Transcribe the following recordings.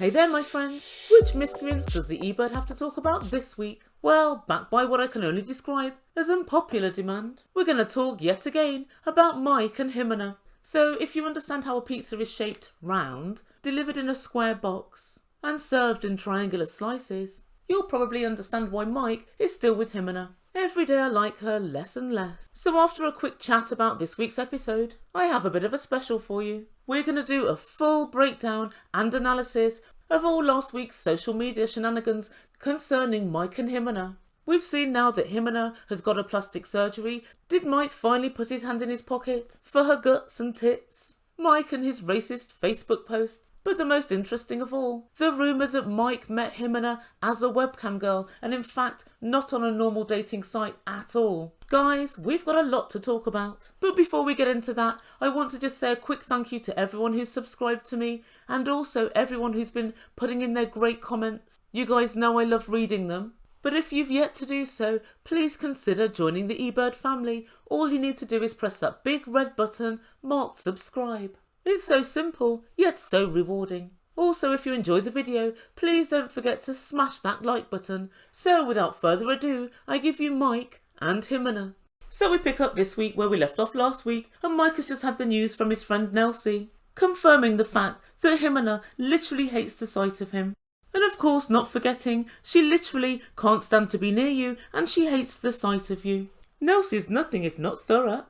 Hey there my friends, which miscreants does the Ebird have to talk about this week? Well, backed by what I can only describe as unpopular demand, we're going to talk yet again about Mike and Ximena. So if you understand how a pizza is shaped round, delivered in a square box, and served in triangular slices, you'll probably understand why Mike is still with Ximena. Every day I like her less and less. So after a quick chat about this week's episode, I have a bit of a special for you. We're going to do a full breakdown and analysis of all last week's social media shenanigans concerning Mike and Ximena. We've seen now that Ximena has got a plastic surgery. Did Mike finally put his hand in his pocket for her guts and tits? Mike and his racist Facebook posts. But the most interesting of all, the rumour that Mike met Ximena as a webcam girl and in fact not on a normal dating site at all. Guys, we've got a lot to talk about. But before we get into that, I want to just say a quick thank you to everyone who's subscribed to me and also everyone who's been putting in their great comments. You guys know I love reading them. But if you've yet to do so, please consider joining the Ebird family. All you need to do is press that big red button marked subscribe. It's so simple, yet so rewarding. Also, if you enjoy the video, please don't forget to smash that like button. So without further ado, I give you Mike and Ximena. So we pick up this week where we left off last week, and Mike has just had the news from his friend Nelsie, confirming the fact that Ximena literally hates the sight of him. And of course, not forgetting, she literally can't stand to be near you and she hates the sight of you. Nelsie's nothing if not thorough.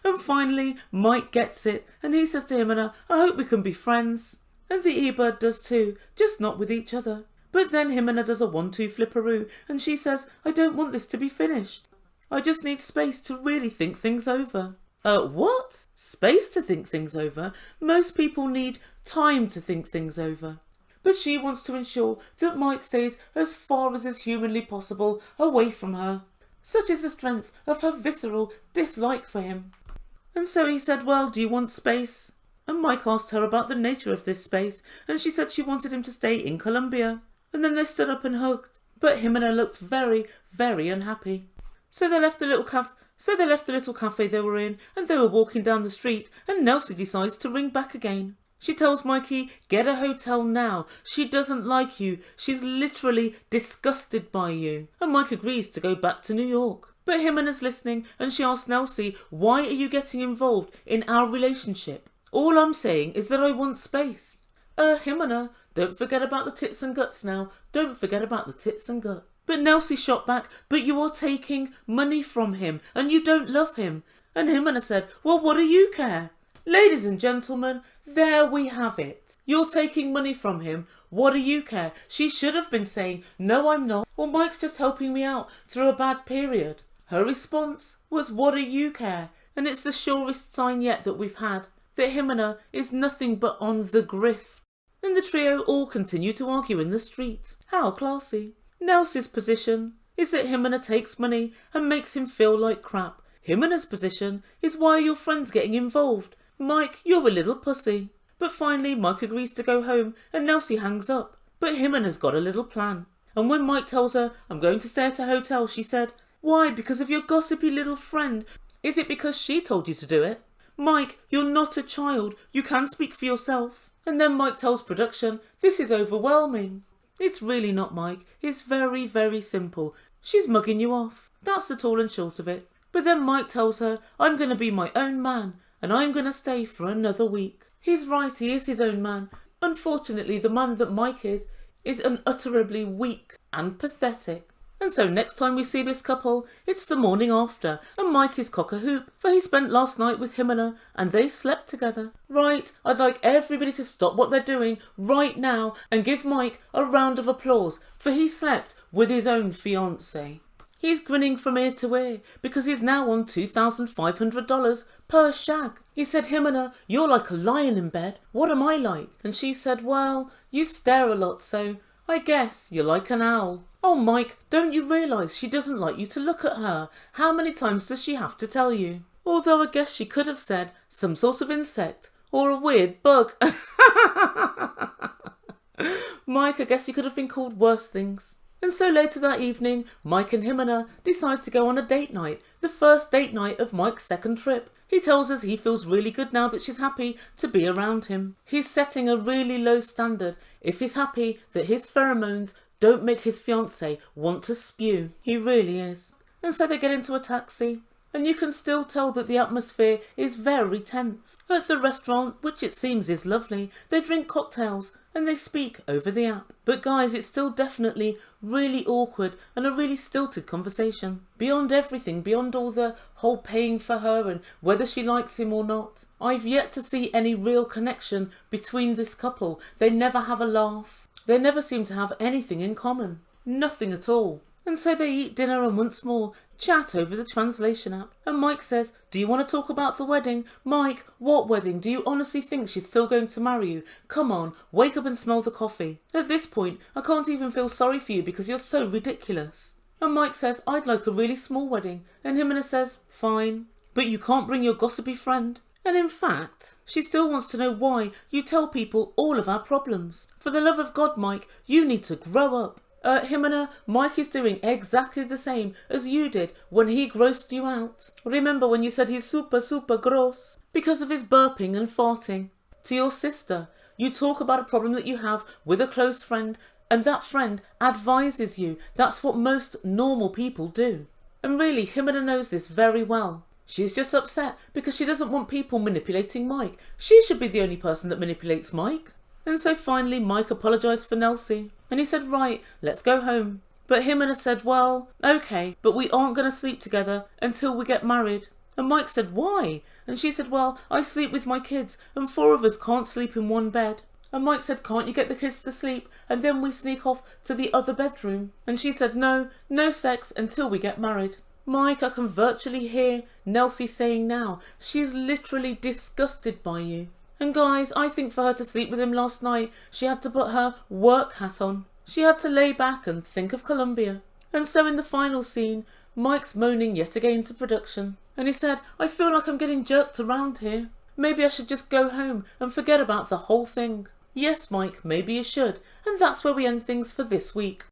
And finally, Mike gets it and he says to Ximena, I hope we can be friends. And the Ebird does too, just not with each other. But then Ximena does a 1-2 flipperoo and she says, I don't want this to be finished. I just need space to really think things over. What? Space to think things over? Most people need time to think things over. But she wants to ensure that Mike stays as far as is humanly possible away from her. Such is the strength of her visceral dislike for him. And so he said, well, do you want space? And Mike asked her about the nature of this space, and she said she wanted him to stay in Colombia. And then they stood up and hugged. But Ximena looked very, very unhappy. So they left the little cafe they were in, and they were walking down the street, and Nelsie decides to ring back again. She tells Mikey, get a hotel now. She doesn't like you. She's literally disgusted by you. And Mike agrees to go back to New York. But Ximena's listening and she asks Nelsie, why are you getting involved in our relationship? All I'm saying is that I want space. Ximena, don't forget about the tits and guts now. Don't forget about the tits and guts. But Nelsie shot back, but you are taking money from him and you don't love him. And Ximena said, well, what do you care? Ladies and gentlemen, there we have it. You're taking money from him. What do you care? She should have been saying, no, I'm not. Or Mike's just helping me out through a bad period. Her response was, what do you care? And it's the surest sign yet that we've had that Ximena is nothing but on the grift. And the trio all continue to argue in the street. How classy. Nelsie's position is that Ximena takes money and makes him feel like crap. Ximena's position is, why are your friends getting involved? Mike, you're a little pussy. But finally Mike agrees to go home and Nelsie hangs up. But Ximena's got a little plan. And when Mike tells her, I'm going to stay at a hotel, she said, why? Because of your gossipy little friend? Is it because she told you to do it? Mike, you're not a child. You can speak for yourself. And then Mike tells production, this is overwhelming. It's really not, Mike. It's very, very simple. She's mugging you off. That's the tall and short of it. But then Mike tells her, I'm going to be my own man and I'm going to stay for another week. He's right, he is his own man. Unfortunately, the man that Mike is unutterably weak and pathetic. And so next time we see this couple, it's the morning after, and Mike is cock-a-hoop, for he spent last night with Ximena, and they slept together. Right, I'd like everybody to stop what they're doing right now, and give Mike a round of applause, for he slept with his own fiancé. He's grinning from ear to ear, because he's now on $2,500 per shag. He said, Ximena, you're like a lion in bed. What am I like? And she said, well, you stare a lot, so I guess you're like an owl. Oh, Mike, don't you realise she doesn't like you to look at her? How many times does she have to tell you? Although I guess she could have said some sort of insect or a weird bug. Mike, I guess you could have been called worse things. And so later that evening, Mike and Ximena decide to go on a date night, the first date night of Mike's second trip. He tells us he feels really good now that she's happy to be around him. He's setting a really low standard if he's happy that his pheromones don't make his fiancée want to spew. He really is. And so they get into a taxi, and you can still tell that the atmosphere is very tense. At the restaurant, which it seems is lovely, they drink cocktails and they speak over the app. But guys, it's still definitely really awkward and a really stilted conversation. Beyond everything, beyond all the whole paying for her and whether she likes him or not, I've yet to see any real connection between this couple. They never have a laugh. They never seem to have anything in common. Nothing at all. And so they eat dinner and once more chat over the translation app. And Mike says, do you want to talk about the wedding? Mike, what wedding? Do you honestly think she's still going to marry you? Come on, wake up and smell the coffee. At this point, I can't even feel sorry for you because you're so ridiculous. And Mike says, I'd like a really small wedding. And Ximena says, fine, but you can't bring your gossipy friend. And in fact, she still wants to know why you tell people all of our problems. For the love of God, Mike, you need to grow up. Ximena, Mike is doing exactly the same as you did when he grossed you out. Remember when you said he's super gross? Because of his burping and farting. To your sister, you talk about a problem that you have with a close friend, and that friend advises you. That's what most normal people do. And really, Ximena knows this very well. She's just upset because she doesn't want people manipulating Mike. She should be the only person that manipulates Mike. And so finally Mike apologised for Nelsie. And he said, right, let's go home. But Ximena said, well, okay, but we aren't going to sleep together until we get married. And Mike said, why? And she said, well, I sleep with my kids and 4 of us can't sleep in one bed. And Mike said, can't you get the kids to sleep and then we sneak off to the other bedroom? And she said, no sex until we get married. Mike, I can virtually hear Nelsie saying now, she's literally disgusted by you. And guys, I think for her to sleep with him last night, she had to put her work hat on. She had to lay back and think of Colombia. And so in the final scene, Mike's moaning yet again to production. And he said, I feel like I'm getting jerked around here. Maybe I should just go home and forget about the whole thing. Yes, Mike, maybe you should. And that's where we end things for this week.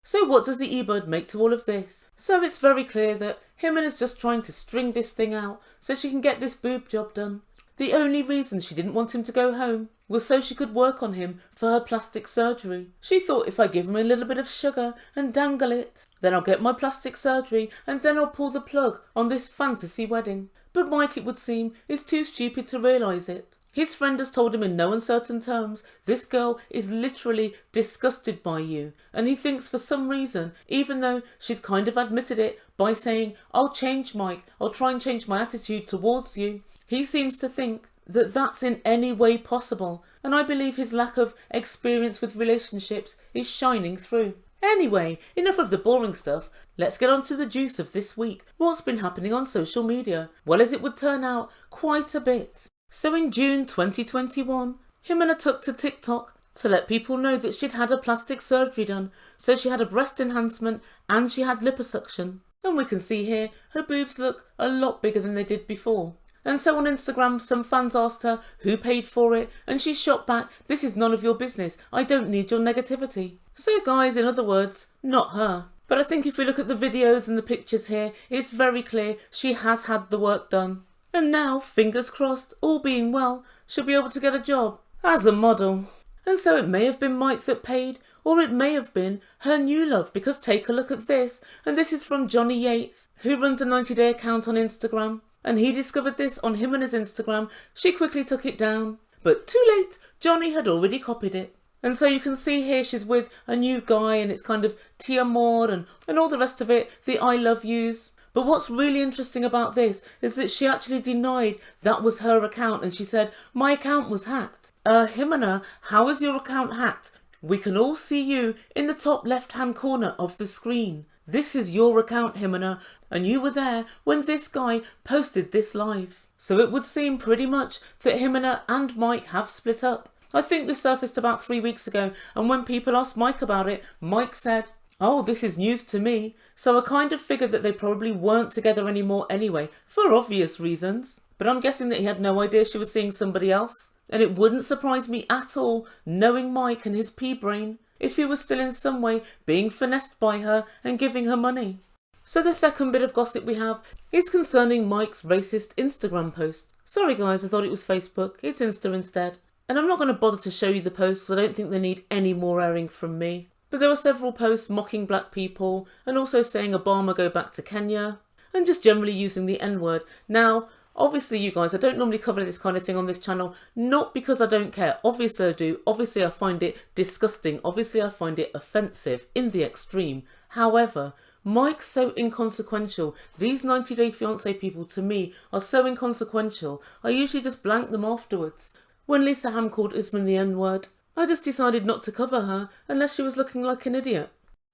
So what does the Ebird make to all of this? So it's very clear that Ximena's just trying to string this thing out so she can get this boob job done. The only reason she didn't want him to go home was so she could work on him for her plastic surgery. She thought if I give him a little bit of sugar and dangle it, then I'll get my plastic surgery and then I'll pull the plug on this fantasy wedding. But Mike, it would seem, is too stupid to realise it. His friend has told him in no uncertain terms, this girl is literally disgusted by you. And he thinks for some reason, even though she's kind of admitted it by saying, I'll change, Mike, I'll try and change my attitude towards you. He seems to think that that's in any way possible. And I believe his lack of experience with relationships is shining through. Anyway, enough of the boring stuff. Let's get on to the juice of this week. What's been happening on social media? Well, as it would turn out, quite a bit. So in June 2021, Ximena took to TikTok to let people know that she'd had a plastic surgery done. So she had a breast enhancement and she had liposuction. And we can see here, her boobs look a lot bigger than they did before. And so on Instagram, some fans asked her who paid for it, and she shot back, this is none of your business, I don't need your negativity. So guys, in other words, not her. But I think if we look at the videos and the pictures here, it's very clear she has had the work done. And now, fingers crossed, all being well, she'll be able to get a job as a model. And so it may have been Mike that paid, or it may have been her new love, because take a look at this, and this is from Johnny Yates, who runs a 90-day account on Instagram. And he discovered this on Ximena's Instagram. She quickly took it down. But too late, Johnny had already copied it. And so you can see here she's with a new guy and it's kind of ti amor and all the rest of it, the I love yous. But what's really interesting about this is that she actually denied that was her account and she said, my account was hacked. Ximena, how is your account hacked? We can all see you in the top left-hand corner of the screen. This is your account, Ximena, and you were there when this guy posted this live. So it would seem pretty much that Ximena and Mike have split up. I think this surfaced about 3 weeks ago, and when people asked Mike about it, Mike said, oh, this is news to me. So I kind of figured that they probably weren't together anymore anyway, for obvious reasons. But I'm guessing that he had no idea she was seeing somebody else. And it wouldn't surprise me at all, knowing Mike and his pea brain, if he was still in some way being finessed by her and giving her money. So the second bit of gossip we have is concerning Mike's racist Instagram post. Sorry guys, I thought it was Facebook. It's Insta instead. And I'm not going to bother to show you the posts because I don't think they need any more airing from me. But there were several posts mocking black people and also saying Obama go back to Kenya and just generally using the N-word. Now, obviously you guys, I don't normally cover this kind of thing on this channel, not because I don't care. Obviously I do. Obviously I find it disgusting. Obviously I find it offensive in the extreme. However, Mike's so inconsequential. These 90 Day Fiancé people to me are so inconsequential. I usually just blank them afterwards. When Lisa Ham called Usman the N-word, I just decided not to cover her unless she was looking like an idiot.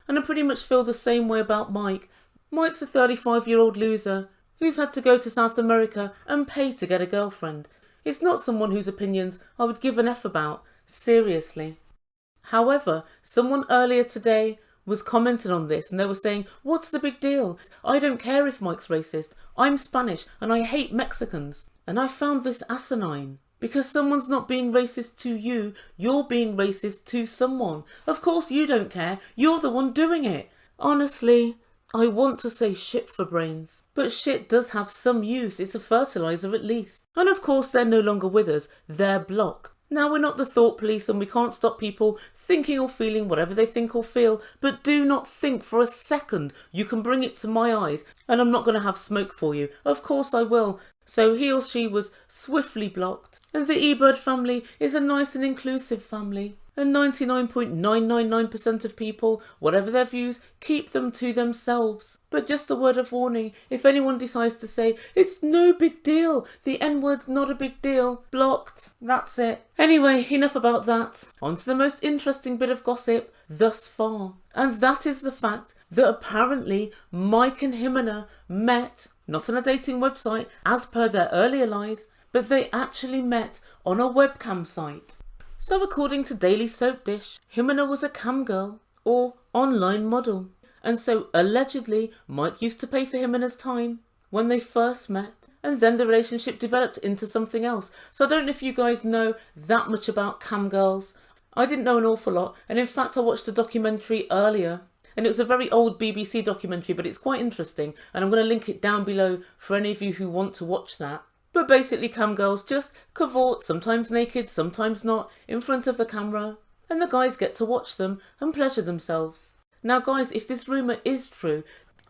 And I pretty much feel the same way about Mike. Mike's a 35-year-old loser who's had to go to South America and pay to get a girlfriend. It's not someone whose opinions I would give an F about. Seriously. However, someone earlier today was commenting on this and they were saying, what's the big deal? I don't care if Mike's racist. I'm Spanish and I hate Mexicans. And I found this asinine. Because someone's not being racist to you, you're being racist to someone. Of course you don't care. You're the one doing it. Honestly, I want to say shit for brains. But shit does have some use. It's a fertiliser at least. And of course they're no longer with us. They're blocked. Now we're not the thought police and we can't stop people thinking or feeling whatever they think or feel, but do not think for a second you can bring it to my eyes and I'm not going to have smoke for you. Of course I will. So he or she was swiftly blocked. And the Ebird family is a nice and inclusive family. And 99.999% of people, whatever their views, keep them to themselves. But just a word of warning, if anyone decides to say, it's no big deal, the N-word's not a big deal, blocked, that's it. Anyway, enough about that. On to the most interesting bit of gossip thus far. And that is the fact that apparently Mike and Ximena met, not on a dating website, as per their earlier lies, but they actually met on a webcam site. So according to Daily Soap Dish, Ximena was a cam girl, or online model. And so allegedly, Mike used to pay for Ximena's time when they first met. And then the relationship developed into something else. So I don't know if you guys know that much about cam girls. I didn't know an awful lot. And in fact, I watched a documentary earlier. And it was a very old BBC documentary, but it's quite interesting. And I'm going to link it down below for any of you who want to watch that. But basically cam girls just cavort, sometimes naked, sometimes not, in front of the camera. And the guys get to watch them and pleasure themselves. Now guys, if this rumour is true,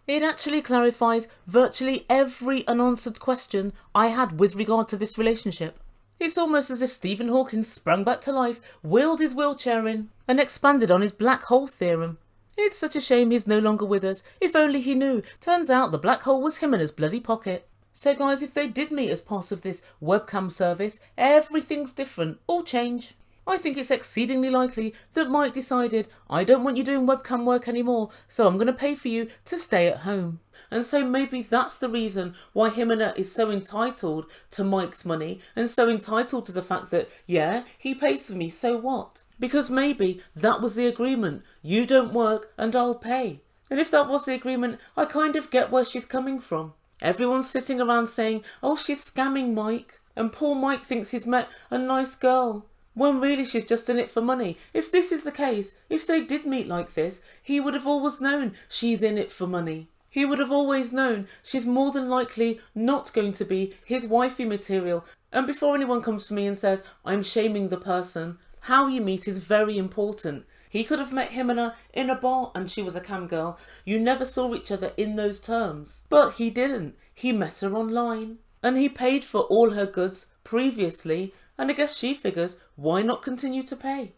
it actually clarifies virtually every unanswered question I had with regard to this relationship. It's almost as if Stephen Hawking sprang back to life, wheeled his wheelchair in, and expanded on his black hole theorem. It's such a shame he's no longer with us. If only he knew. Turns out the black hole was Ximena's bloody pocket. So guys, if they did meet as part of this webcam service, everything's different, all change. I think it's exceedingly likely that Mike decided, I don't want you doing webcam work anymore, so I'm going to pay for you to stay at home. And so maybe that's the reason why Ximena is so entitled to Mike's money and so entitled to the fact that, yeah, he pays for me, so what? Because maybe that was the agreement. You don't work and I'll pay. And if that was the agreement, I kind of get where she's coming from. Everyone's sitting around saying, oh, she's scamming Mike. And poor Mike thinks he's met a nice girl. When really she's just in it for money. If this is the case, if they did meet like this, he would have always known she's in it for money. He would have always known she's more than likely not going to be his wifey material. And before anyone comes to me and says, I'm shaming the person, how you meet is very important. He could have met Ximena in a bar and she was a cam girl. You never saw each other in those terms. But he didn't. He met her online. And he paid for all her goods previously. And I guess she figures, why not continue to pay?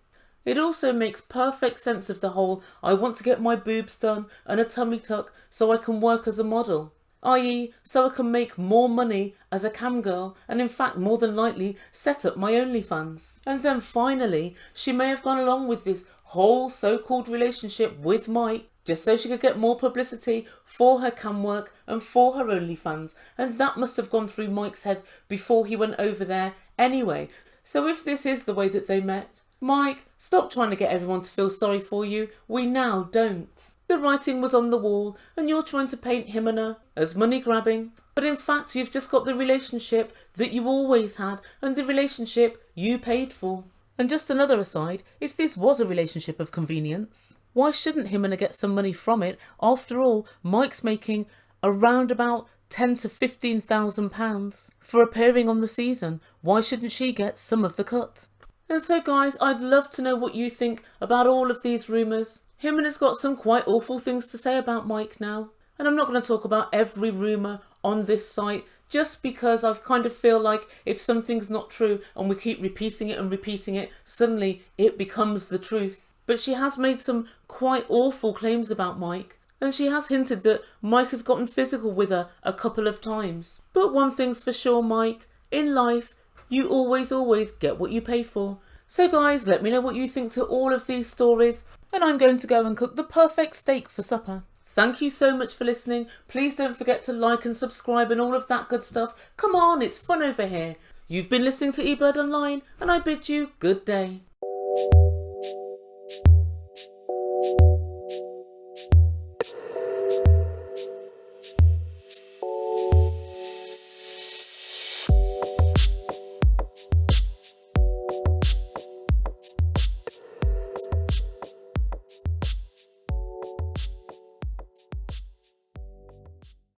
It also makes perfect sense of the whole, I want to get my boobs done and a tummy tuck so I can work as a model. I.e. so I can make more money as a cam girl and in fact more than likely set up my OnlyFans. And then finally, she may have gone along with this whole so-called relationship with Mike just so she could get more publicity for her cam work and for her OnlyFans. And that must have gone through Mike's head before he went over there anyway. So if this is the way that they met, Mike, stop trying to get everyone to feel sorry for you. We now don't. The writing was on the wall and you're trying to paint Ximena as money grabbing. But in fact, you've just got the relationship that you always had and the relationship you paid for. And just another aside, if this was a relationship of convenience, Why shouldn't Ximena get some money from it? After all, Mike's making around about £10,000 to £15,000 for appearing on the season. Why shouldn't she get some of the cut? And so guys, I'd love to know what you think about all of these rumours. Ximena's got some quite awful things to say about Mike now. And I'm not going to talk about every rumour on this site, just because I kind of feel like if something's not true and we keep repeating it and repeating it, suddenly it becomes the truth. But she has made some quite awful claims about Mike, and she has hinted that Mike has gotten physical with her a couple of times. But one thing's for sure, Mike, in life, you always get what you pay for. So guys, let me know what you think to all of these stories, and I'm going to go and cook the perfect steak for supper. Thank you so much for listening. Please don't forget to like and subscribe and all of that good stuff. Come on, it's fun over here. You've been listening to Ebird Online, and I bid you good day.